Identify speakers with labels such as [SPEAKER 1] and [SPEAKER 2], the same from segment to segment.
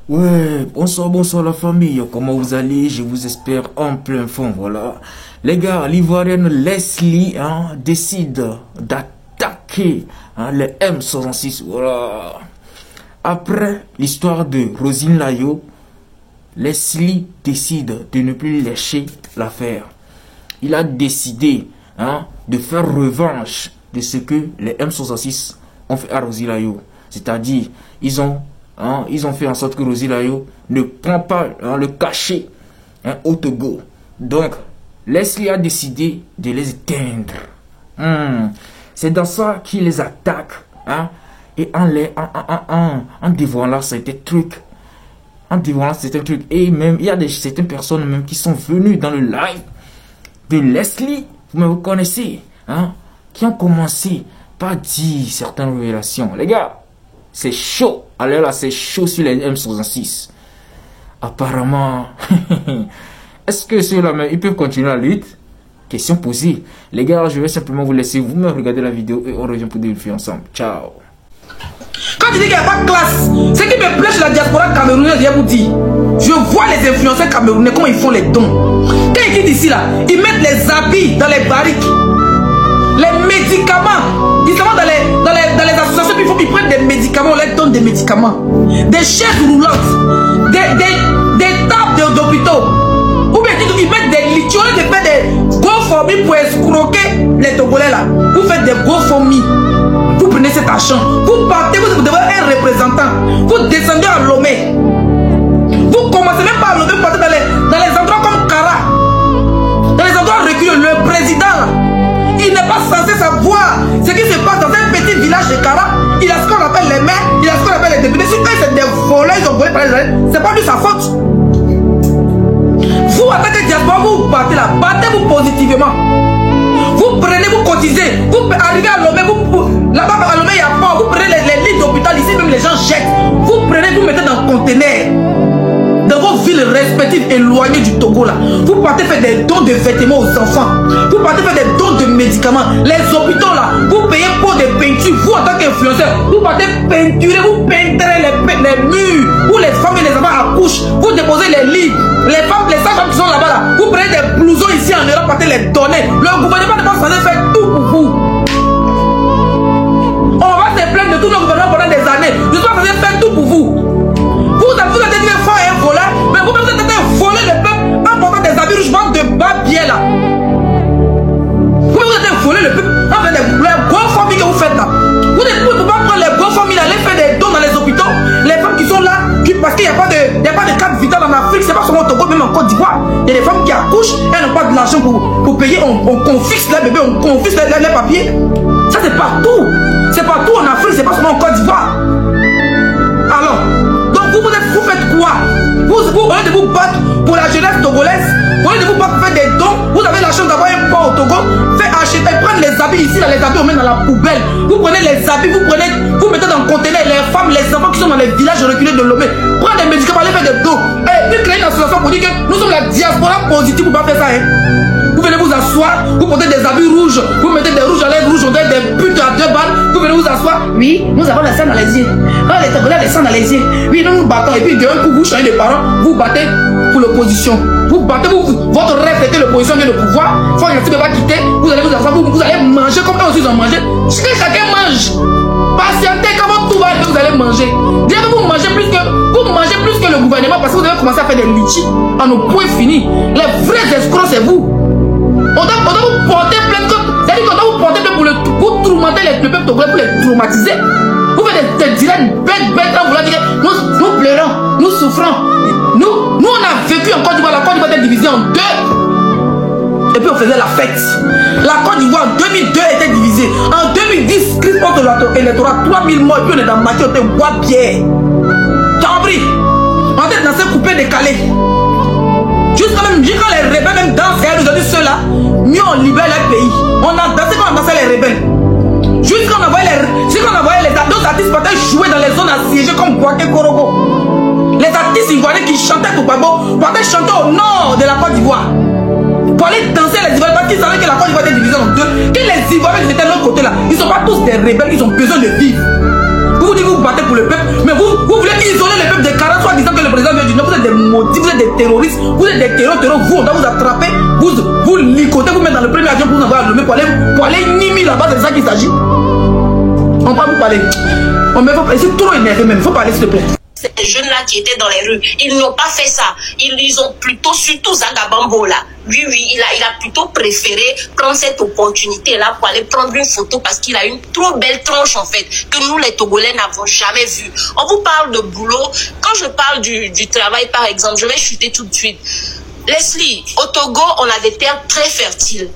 [SPEAKER 1] Ouais, bonsoir la famille, comment vous allez? Je vous espère en plein fond, voilà. Les gars, l'Ivoirienne Leslie décide d'attaquer les M66, voilà. Après l'histoire de Roselyne Layo, Leslie décide de ne plus lâcher l'affaire. Il a décidé de faire revanche de ce que les M66 ont fait à Roselyne Layo. C'est-à-dire, ils ont fait en sorte que Roselyne Layo ne prend pas le cachet au Togo. Donc, Leslie a décidé de les éteindre. C'est dans ça qu'il les attaque. Et en dévoilant certains trucs. Et même, il y a certaines personnes même qui sont venues dans le live de Leslie. Vous connaissez. Qui ont commencé par dire certaines révélations. Les gars, c'est chaud. Alors là, c'est chaud sur les M66. Apparemment, est-ce que ceux-là, ils peuvent continuer la lutte? Question posée. Les gars, je vais simplement vous laisser vous-même regarder la vidéo et on revient pour débriefer ensemble. Ciao.
[SPEAKER 2] Quand tu dis qu'il n'y a pas de classe, ce qui me plaît chez la diaspora camerounaise, je vous dis, je vois les influenceurs camerounais, comment ils font les dons. Quand ils quittent ici, là, ils mettent les habits dans les barriques, les médicaments. Ils s'en vont dans les associations, ils prennent des médicaments, on leur donne des médicaments, des chaises roulantes, des tables d'hôpitaux. Ou bien ils mettent des lits, de faire des GoFundMe pour escroquer les Togolais là. Vous faites des GoFundMe. Vous prenez cet argent, vous partez, vous devez être un représentant. Vous descendez à Lomé. Vous commencez même pas à Lomé, vous partez dans les endroits comme Kara. Dans les endroits reculés, le président, il n'est pas censé savoir ce qui se passe dans un petit village de Kara. Il a ce qu'on appelle les maires, il a ce qu'on appelle les députés. Si eux c'est des voleurs, ils ont volé par les années, c'est pas lui sa faute. Vous, en tant que diaspora, vous partez là, battez-vous positivement. Vous prenez, vous cotisez, vous arrivez à Lomé, là-bas à Lomé il y a pas, vous prenez les lits d'hôpital, ici même les gens jettent. Vous prenez, vous mettez dans le conteneur. Dans vos villes respectives éloignées du Togo là, vous partez faire des dons de vêtements aux enfants. Vous partez faire des dons de médicaments. Les hôpitaux là, vous payez pour des peintures. Vous en tant qu'influenceur, vous partez peinturer, vous peintrez les murs où les femmes et les enfants accouchent. Vous déposez les lits. Les femmes, les sages-femmes qui sont là-bas là, vous prenez des blousons ici en Europe, partez les donner. Le gouvernement n'est pas censé faire tout pour vous. On va se plaindre de tout le gouvernement pendant des années. Je ne suis pas censé faire tout pour vous. Vous êtes des fois un voleur, mais vous êtes en train de voler le peuple en portant des habits rouges, bande de bas bien là. Vous êtes en train de voler le peuple en faisant les gros familles que vous faites là. Vous ne pouvez pas prendre les gros familles là, les faire des dons dans les hôpitaux. Les femmes qui sont là, parce qu'il n'y a pas de carte vitale en Afrique, c'est pas seulement au Togo, même en Côte d'Ivoire. Il y a des femmes qui accouchent, elles n'ont pas de l'argent pour payer, on confisque les bébés, on confisque les papiers. Ça c'est partout. C'est partout en Afrique, c'est pas seulement en Côte d'Ivoire. Alors, vous faites quoi? Vous, au lieu de vous battre pour la jeunesse togolaise, au lieu de vous battre pour faire des dons, vous avez la chance d'avoir un port au Togo, faites acheter, prendre les habits ici, là, les habits on met dans la poubelle. Vous prenez les habits, vous mettez dans le conteneur les femmes, les enfants qui sont dans les villages reculés de Lomé. Prenez des médicaments, allez faire des dons. Et puis créer une association pour dire que nous sommes la diaspora positive pour pas faire ça. Vous venez vous asseoir, vous portez des habits rouges, vous mettez des rouges à lèvres rouges, on donne des putes à 2 balles, vous venez vous asseoir. Oui, nous avons le sang dans les yeux. Les Togolais ont le sang dans les yeux. Oui, nous nous battons. Et puis d'un coup, vous changez de parents, vous battez pour l'opposition. Vous battez, votre rêve était l'opposition vient le pouvoir. Faut que ne va quitter. Vous allez vous asseoir, vous allez manger comme eux aussi ils ont mangé. Chacun mange. Patientez, comment tout va arriver, vous allez manger. Déjà que vous mangez plus que le gouvernement parce que vous avez commencé à faire des litis à nos points finis. Les vrais escrocs, c'est vous. On doit vous porter plainte. C'est-à-dire qu'on doit vous porter plainte pour tourmenter le peuple togolais, pour les traumatiser. Vous faites des dilemmes bêtes en voulant dire nous pleurons, nous souffrons. Nous on a vécu en Côte d'Ivoire, la Côte d'Ivoire était divisée en 2. Et puis on faisait la fête. La Côte d'Ivoire en 2002 était divisée. En 2010, Christ porte l'électorat, 3000 morts, et puis on est dans Maquis, on était bois bière. T'as compris? On était dans ce coupé décalé. Jusqu'à les rebelles même dansent, nous ont dit ceux-là, mieux on libère le pays. On a dansé quand on dansait les rebelles. Jusqu'à on envoyait les artistes partaient jouer dans les zones assiégées comme Boaké Korogo. Les artistes ivoiriens qui chantaient Tobago partaient chanter au nord de la Côte d'Ivoire. Pour aller danser les Ivoiriens parce qu'ils savaient que la Côte d'Ivoire était divisée en 2. Que les Ivoiriens qui étaient de l'autre côté là, ils ne sont pas tous des rebelles, ils ont besoin de vivre. Vous dites que vous battez pour le peuple, mais vous voulez isoler le peuple de 40 soit disant que maudits, vous êtes des terroristes, vous êtes des terroristes, vous, on doit vous attraper, vous licotez, vous mettre dans le premier avion pour vous envoyer à Lomé pour aller Nimi là-bas, c'est ça qu'il s'agit. On va vous parler. C'est trop énervé même, il faut parler s'il te plaît.
[SPEAKER 3] Ces jeunes-là qui étaient dans les rues, ils n'ont pas fait ça. Ils ont plutôt, surtout Zagabambo là. Lui, il a plutôt préféré prendre cette opportunité-là pour aller prendre une photo parce qu'il a une trop belle tronche en fait, que nous les Togolais n'avons jamais vue. On vous parle de boulot. Quand je parle du travail par exemple, je vais chuter tout de suite. Leslie, au Togo, on a des terres très fertiles.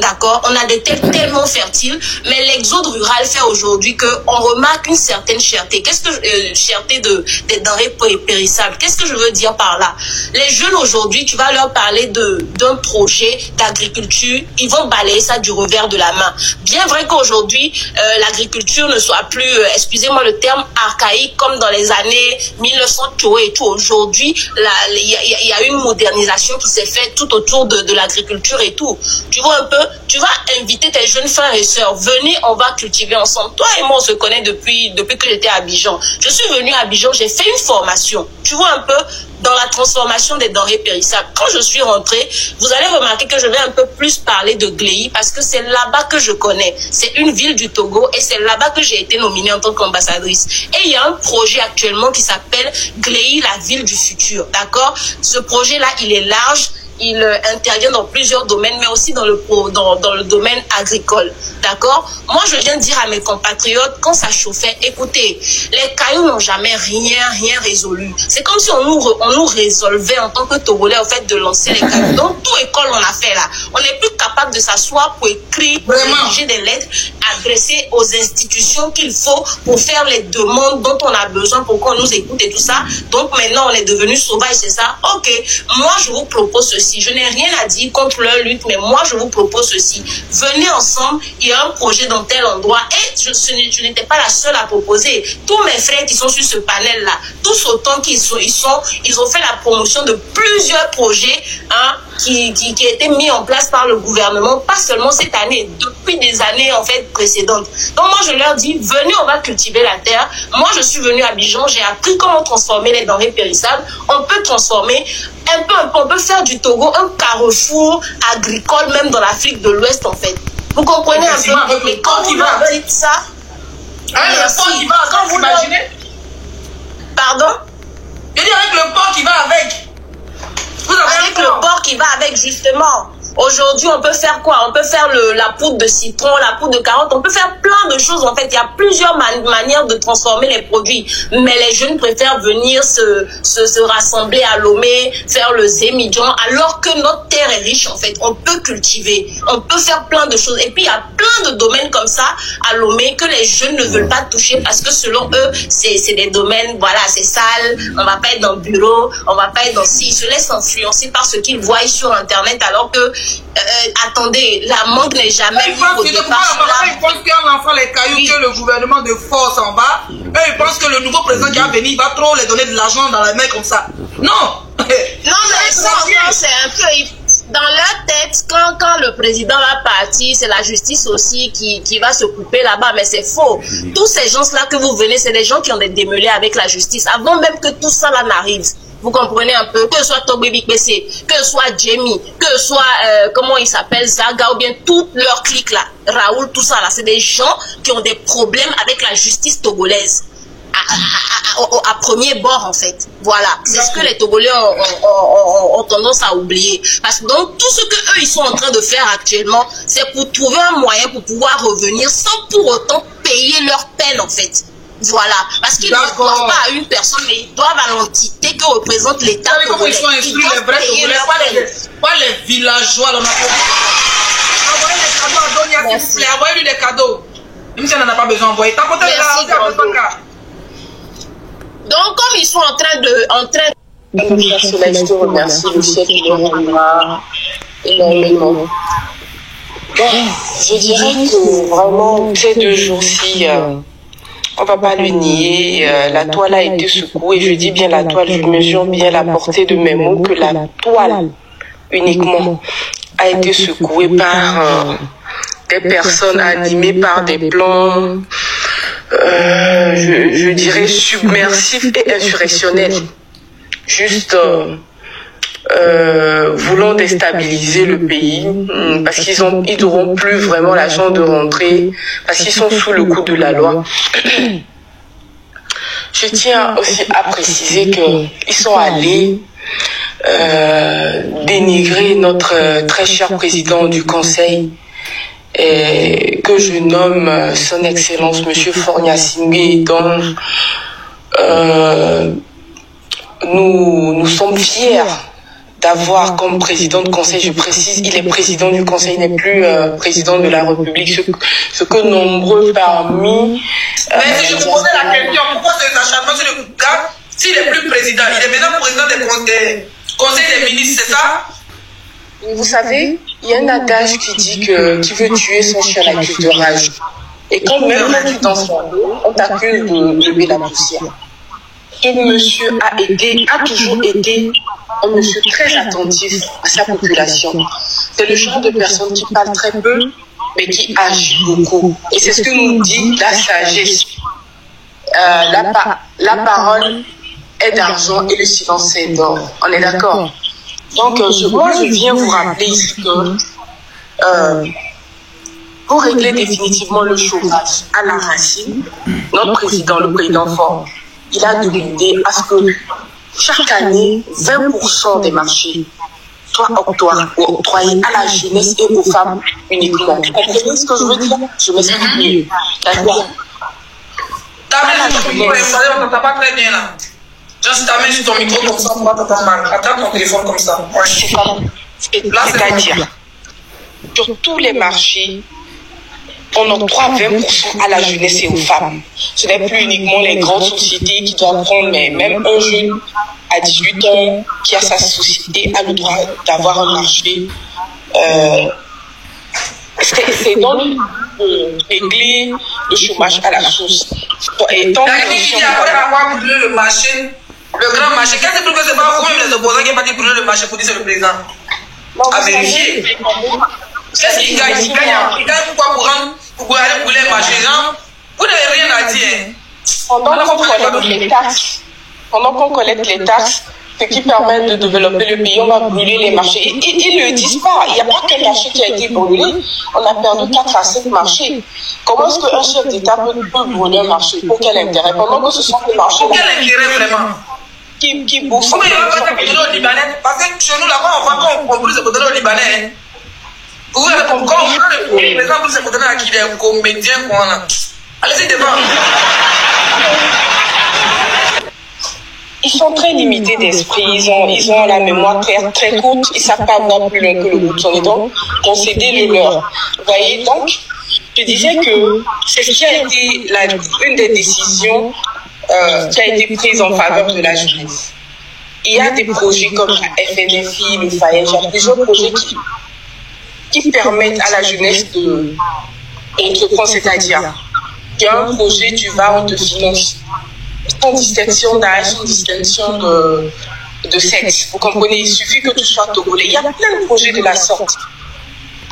[SPEAKER 3] D'accord, on a des terres tellement fertiles, mais l'exode rural fait aujourd'hui qu'on remarque une certaine cherté. Qu'est-ce que cherté des denrées périssables? Qu'est-ce que je veux dire par là? Les jeunes aujourd'hui, tu vas leur parler d'un projet d'agriculture, ils vont balayer ça du revers de la main. Bien vrai qu'aujourd'hui, l'agriculture ne soit plus, excusez-moi le terme, archaïque comme dans les années 1900 et tout. Aujourd'hui, il y a une modernisation qui s'est faite tout autour de l'agriculture et tout. Tu vois un peu, tu vas inviter tes jeunes frères et sœurs, venez, on va cultiver ensemble. Toi et moi, on se connaît depuis que j'étais à Abidjan. Je suis venue à Abidjan, j'ai fait une formation. Tu vois un peu, dans la transformation des denrées périssables. Quand je suis rentrée, vous allez remarquer que je vais un peu plus parler de Gléi parce que c'est là-bas que je connais. C'est une ville du Togo et c'est là-bas que j'ai été nominée en tant qu'ambassadrice. Et il y a un projet actuellement qui s'appelle Gléi, la ville du futur. D'accord? Ce projet-là, il est large. Il intervient dans plusieurs domaines, mais aussi dans le domaine agricole. D'accord? Moi, je viens de dire à mes compatriotes, quand ça chauffait, écoutez, les cailloux n'ont jamais rien résolu. C'est comme si on nous résolvait en tant que Togolais, en fait, de lancer les cailloux. Donc, toute école, on a fait là. On n'est plus capable de s'asseoir pour écrire, pour rédiger des lettres, adresser aux institutions qu'il faut pour faire les demandes dont on a besoin pour qu'on nous écoute et tout ça. Donc, maintenant, on est devenu sauvage, c'est ça? Ok. Moi, je vous propose ceci. Je n'ai rien à dire contre leur lutte, mais moi, je vous propose ceci. Venez ensemble, il y a un projet dans tel endroit. Et je n'étais pas la seule à proposer. Tous mes frères qui sont sur ce panel-là, tous autant qu'ils sont, ils ont fait la promotion de plusieurs projets hein, qui étaient mis en place par le gouvernement, pas seulement cette année, depuis des années en fait précédentes. Donc moi, je leur dis, venez, on va cultiver la terre. Moi, je suis venue à Abidjan, j'ai appris comment transformer les denrées périssables. On peut transformer on peut faire du Togo un carrefour agricole, même dans l'Afrique de l'Ouest, en fait. Vous comprenez un peu? Mais quand vous leur dites ça,
[SPEAKER 2] quand vous imaginez?
[SPEAKER 3] Pardon?
[SPEAKER 2] Je dis avec le porc qui va avec. Vous avez
[SPEAKER 3] avec le porc qui va avec, justement. Aujourd'hui, on peut faire quoi? On peut faire la poudre de citron, la poudre de carotte. On peut faire plein de choses. En fait, il y a plusieurs manières de transformer les produits. Mais les jeunes préfèrent venir se rassembler à Lomé, faire le zémidjon, alors que notre terre est riche, en fait. On peut cultiver. On peut faire plein de choses. Et puis, il y a plein de domaines comme ça à Lomé que les jeunes ne veulent pas toucher parce que selon eux, c'est des domaines, voilà, c'est sale. On va pas être dans le bureau. On va pas être dans ci. Ils se laissent influencer par ce qu'ils voient sur Internet alors que attendez, la mangue n'est jamais
[SPEAKER 2] vue au départ. Ils pensent qu'en lançant les cailloux que le gouvernement de force en bas, ils pensent que le nouveau président qui va venir, il va trop les donner de l'argent dans les mains comme ça. Non.
[SPEAKER 3] Non, mais ça, c'est un peu... Dans leur tête, quand le président va partir, c'est la justice aussi qui va se couper là-bas, mais c'est faux. Tous ces gens-là que vous venez, c'est des gens qui ont des démêlés avec la justice, avant même que tout ça là n'arrive. Vous comprenez un peu, que ce soit Togbe Bikbese, que ce soit Jamie, que ce soit, comment il s'appelle, Zaga, ou bien toute leur clique là, Raoul, tout ça là, c'est des gens qui ont des problèmes avec la justice togolaise. À premier bord en fait, voilà, c'est ce que les Togolais ont tendance à oublier. Parce que donc tout ce que eux ils sont en train de faire actuellement, c'est pour trouver un moyen pour pouvoir revenir sans pour autant payer leur peine en fait. Voilà, parce qu'ils ne doivent pas à une personne, mais ils doivent à l'entité que représente l'État togolais.
[SPEAKER 2] Ils sont instruits, les vrais Togolais, pas les villageois. Envoyez les cadeaux à Donia, s'il vous plaît, envoyez-lui des cadeaux. Même si elle n'en a pas besoin d'envoyer. T'as côté là,
[SPEAKER 3] donc, comme ils sont en train de...
[SPEAKER 4] Je te remercie, le ciel qui leur rendra énormément. Bon, je dirais que vraiment, ces 2 jours-ci, on va pas le nier, la toile a été secouée. Je dis bien la toile, je mesure bien la portée de mes mots, que la toile uniquement a été secouée par des personnes animées par des plans... je dirais submersifs et insurrectionnels. juste voulant déstabiliser le pays parce qu'ils n'auront plus vraiment la chance de rentrer parce qu'ils sont sous le coup de la loi. Je tiens aussi à préciser qu'ils sont allés dénigrer notre très cher président du Conseil que je nomme son Excellence Monsieur Faure Gnassingbé, dont nous sommes fiers d'avoir comme président de conseil, je précise, il est président du conseil, il n'est plus président de la République, ce que nombreux parmi...
[SPEAKER 2] Mais si je me posais la question, pourquoi ces acharnements sur le gars, s'il n'est plus président, il est maintenant président des conseils des ministres, c'est ça?
[SPEAKER 4] Vous savez, il y a un adage qui dit que qui veut tuer son chien l'accuse de rage. Et quand même tu es dans son dos, on t'accuse de lever la poussière. Ce monsieur a toujours été un monsieur très attentif à sa population. C'est le genre de personne qui parle très peu, mais qui agit beaucoup. Et c'est ce que nous dit la sagesse. La parole est d'argent et le silence est d'or. On est d'accord? Donc, moi, je viens vous rappeler ici que pour régler définitivement le chômage à la racine, notre président, le président Faure, il a demandé à ce que chaque année, 20% des marchés soient octroyés à la jeunesse et aux femmes uniquement. Vous comprenez ce que je veux dire? Je m'explique mieux. D'accord?
[SPEAKER 2] Ta main sur ton micro, on t'entend pas très bien là. Juste ta main sur ton micro comme ça, on va t'entendre mal. Attends ton téléphone comme ça.
[SPEAKER 4] C'est-à-dire, sur tous les marchés, on octroie 20% à la jeunesse et aux femmes. Ce n'est plus uniquement les grandes sociétés qui doivent prendre, mais même un jeune à 18 ans qui a sa société a le droit d'avoir un marché. C'est donc régler le chômage à la source.
[SPEAKER 2] Et tant que après avoir brûlé le marché, le grand marché, qu'est-ce que c'est pas vous-même les opposants qui n'ont pas dit brûler le marché pour dire c'est le président? À vérifier. Qu'est-ce qu'il gagne? Il gagne pourquoi pour aller brûler le marché? Vous n'avez rien à dire.
[SPEAKER 4] Pendant qu'on collecte les taxes, ce qui permet de développer le pays, on va brûler les marchés. Ils ne le disent pas. Il n'y a pas qu'un marché qui a été brûlé. On a perdu 4 à 5 marchés. Comment est-ce qu'un chef d'État peut brûler un marché? Pour quel intérêt? Pendant que ce sont des marchés...
[SPEAKER 2] Pour quel intérêt vraiment?
[SPEAKER 4] Qui bouffent.
[SPEAKER 2] Comment il va pas se donner au Libanais? Parce que chez nous, là-bas, on va qu'on brûle se donner au Libanais. Vous voyez, quand on prend le président pour se donner à qui est comédien, quoi, là. Allez-y devant.
[SPEAKER 4] Ils sont très limités d'esprit, ils ont la mémoire très courte, ils ne savent pas voir plus loin que le bout de son nez, donc concéder le leur. Vous voyez, donc, je disais que c'est ce qui a été une des décisions qui a été prise en faveur de la jeunesse. Il y a des projets comme la FNFI, le FAEJ, il y a plusieurs projets qui permettent à la jeunesse d'entreprendre, c'est-à-dire, il y a un projet, tu vas, on te finance. Sans distinction d'âge, sans distinction de sexe. Vous comprenez, il suffit que tu sois togolais. Il y a plein de projets de la sorte.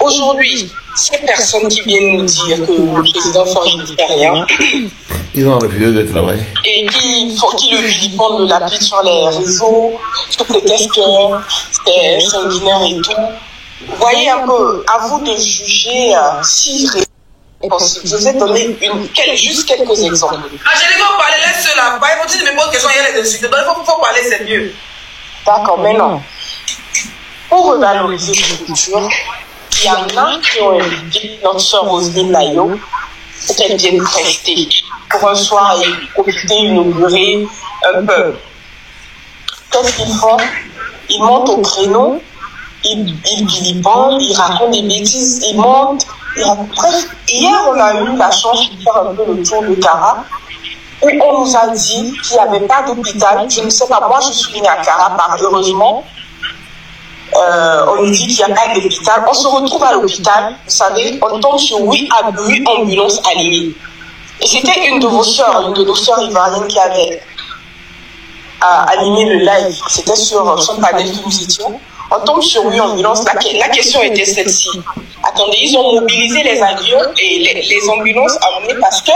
[SPEAKER 4] Aujourd'hui, ces personnes qui viennent nous dire que le président Faure ne fait rien,
[SPEAKER 5] ils ont refusé de travailler.
[SPEAKER 4] Et qui le vilipendent, le lapident sur les réseaux, sous prétexte que c'est sanguinaire et tout. Vous voyez un peu, à vous de juger si je vous ai donné juste quelques exemples.
[SPEAKER 2] Angélique, on parlait laisse cela. Pas écouter me pose question, il y a les insultes. Donc il faut parler, c'est mieux.
[SPEAKER 4] D'accord, mais non. Pour revaloriser cette culture, il y en a qui ont invité notre soeur Roselyne Nayo pour qu'elle vienne prester pour un soir et profiter, inaugurer un peu. Qu'est-ce qu'ils font? Ils montent au créneau, ils vilipendent, ils racontent des bêtises, ils montent. Hier, on a eu la chance de faire un peu le tour de Kara, où on nous a dit qu'il n'y avait pas d'hôpital. Je ne sais pas, moi je suis venue à Kara, heureusement. On nous dit qu'il n'y a pas d'hôpital. On se retrouve à l'hôpital, vous savez, on tombe sur 8 ambulances alignées. Et c'était une de vos sœurs, une de nos sœurs ivoiriennes qui avait animé le live. C'était sur son panel que nous étions. On tombe sur 8 ambulances. La question était celle-ci. Attendez, ils ont mobilisé les avions et les ambulances amenées parce que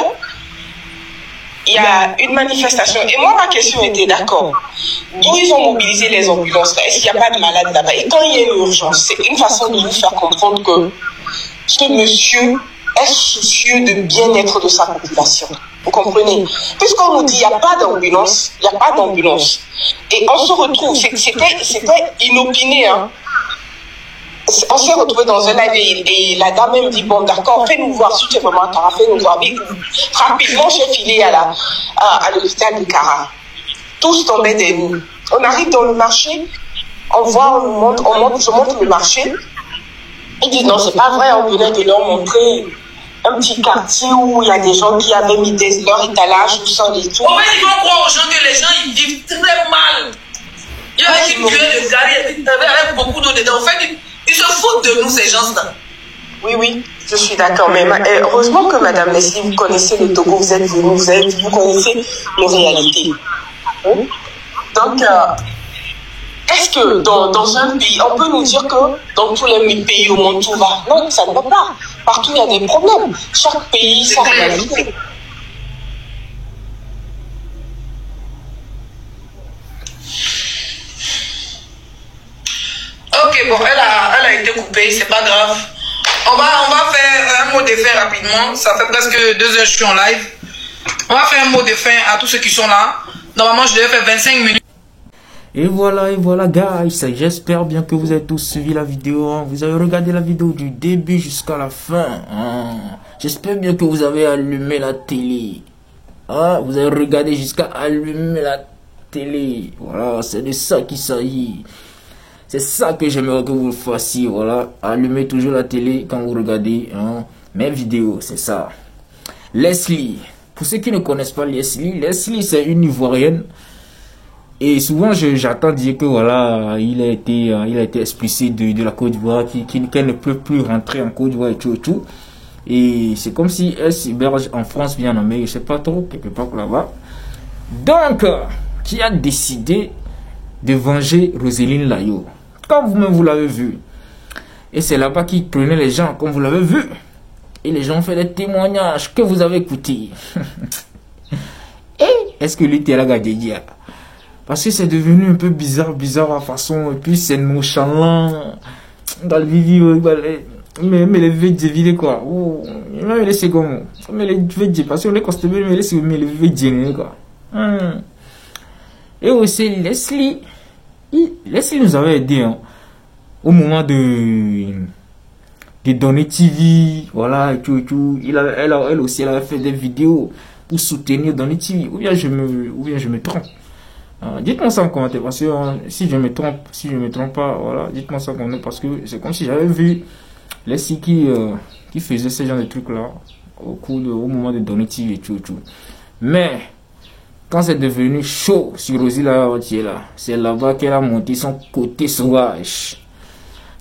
[SPEAKER 4] il y a une manifestation. Et moi, ma question était d'accord. D'où ils ont mobilisé les ambulances là? Est-ce qu'il n'y a pas de malade là-bas? Et quand il y a une urgence, c'est une façon de nous faire comprendre que ce monsieur est soucieux de bien-être de sa population. Vous comprenez? Puisqu'on nous dit qu'il n'y a pas d'ambulance, il n'y a pas d'ambulance. Et on se retrouve, c'était inopiné, hein. On s'est retrouvé dans un live et la dame me dit, bon d'accord, fais-nous voir si tu es vraiment Kara, fais-nous voir. Mais rapidement, j'ai filé à l'hôpital de Kara. Tous tombaient des nues. On arrive dans le marché, on monte, je montre le marché. Ils disent non, c'est pas vrai, on venait de leur montrer un petit quartier où il y a des gens qui avaient mis leur étalage au sol et tout.
[SPEAKER 2] En fait, ils vont croire aux gens que les gens ils vivent très mal. Il y a une buée de gari avec beaucoup d'eau dedans. En fait, ils se foutent de nous, ces gens-là.
[SPEAKER 4] Oui, je suis d'accord. Mais heureusement que Madame Leslie, vous connaissez le Togo, vous êtes venue, vous connaissez les réalités. Donc, est-ce que dans un pays, on peut nous dire que dans tous les pays au monde tout va? Non, ça ne va pas. Partout, il y a des problèmes. Chaque pays, sa réalité.
[SPEAKER 2] Ok, bon, elle a été coupée, c'est pas grave. On va faire un mot de fin rapidement. Ça fait presque 2 heures que je suis en live. On va faire un mot de fin à tous ceux qui sont là. Normalement, je devais faire 25 minutes.
[SPEAKER 1] Et voilà, guys. J'espère bien que vous avez tous suivi la vidéo. Hein. Vous avez regardé la vidéo du début jusqu'à la fin. Hein. J'espère bien que vous avez allumé la télé. Hein. Vous avez regardé jusqu'à allumer la télé. Voilà, c'est de ça qu'il s'agit. C'est ça que j'aimerais que vous le fassiez. Voilà, allumez toujours la télé quand vous regardez mes vidéos. C'est ça. Leslie. Pour ceux qui ne connaissent pas Leslie c'est une Ivoirienne. Et souvent, j'attends dire que voilà, il a été expulsé de la Côte d'Ivoire, qu'elle ne peut plus rentrer en Côte d'Ivoire et tout. Et c'est comme si elle s'héberge en France, bien en Amérique, je sais pas trop, quelque part là-bas. Donc, qui a décidé de venger Roseline Layo. Comme vous-même, vous l'avez vu. Et c'est là-bas qu'il prenait les gens, comme vous l'avez vu. Et les gens ont fait des témoignages que vous avez écoutés. Et est-ce que lui était là, Gadjedia? Parce que c'est devenu un peu bizarre à façon. Et puis c'est nonchalant. Dans le vidéo, mais les vidéos quoi. Mais les secondes. Mais les vidéos, parce qu'on est costumé, mais les vidéos quoi. Et aussi Leslie nous avait aidé au moment de donner TV, voilà, et tout. Elle aussi, elle avait fait des vidéos pour soutenir Donny TV. Ou bien je me trompe. Dites-moi ça en commentaire, parce que si je me trompe pas, voilà, dites-moi ça en commentaire, parce que c'est comme si j'avais vu Leslie qui faisait ce genre de trucs là au moment de Donny TV et tout. Mais quand c'est devenu chaud sur Rosie là, c'est là-bas qu'elle a monté son côté sauvage.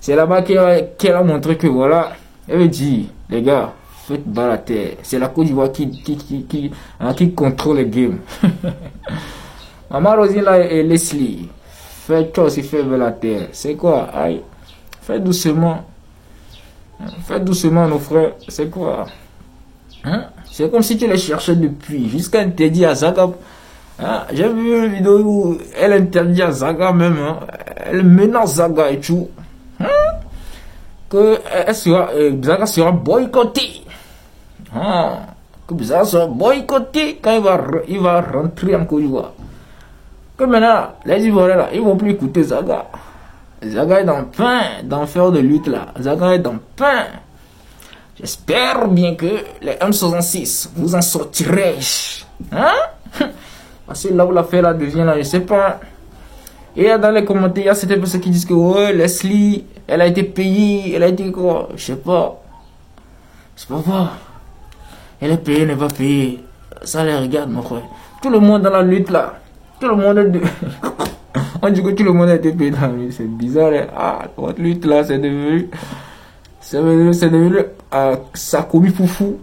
[SPEAKER 1] C'est là-bas qu'elle a montré que voilà, elle veut dire, les gars, faites bas la terre. C'est la Côte d'Ivoire qui contrôle le game. Maman Rosie là et Leslie, faites toi aussi, faites bas la terre. C'est quoi? Aïe, faites doucement. Faites doucement nos frères. C'est quoi? C'est comme si tu les cherchais depuis. Jusqu'à interdire à Zaga. J'ai vu une vidéo où elle interdit à Zaga même. Elle menace Zaga et tout. Que Zaga sera boycotté. Que Zaga sera boycotté quand il va rentrer en Côte d'Ivoire. Que maintenant, les Ivoiriens là, ils vont plus écouter Zaga. Zaga est dans le pain, dans le fer de lutte là. Zaga est dans le pain. J'espère bien que les M66 vous en sortirez. Parce que là où l'affaire là devient là, je sais pas. Et dans les commentaires, il y a certaines personnes qui disent que ouais, Leslie, elle a été payée, elle a été quoi? Je sais pas. C'est pas vrai. Elle est payée, elle n'est pas payée. Ça les regarde, mon frère. Tout le monde dans la lutte là. Tout le monde est on dit que tout le monde a été payé dans la lutte. C'est bizarre. Votre lutte là, c'est devenu. C'est devenu Sakomi Foufou.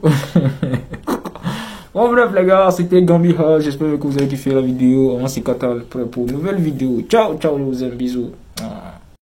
[SPEAKER 1] Bon bref les gars, c'était Gambiha. J'espère que vous avez kiffé la vidéo. On s'y catale pour une nouvelle vidéo. Ciao, je vous aime, bisous.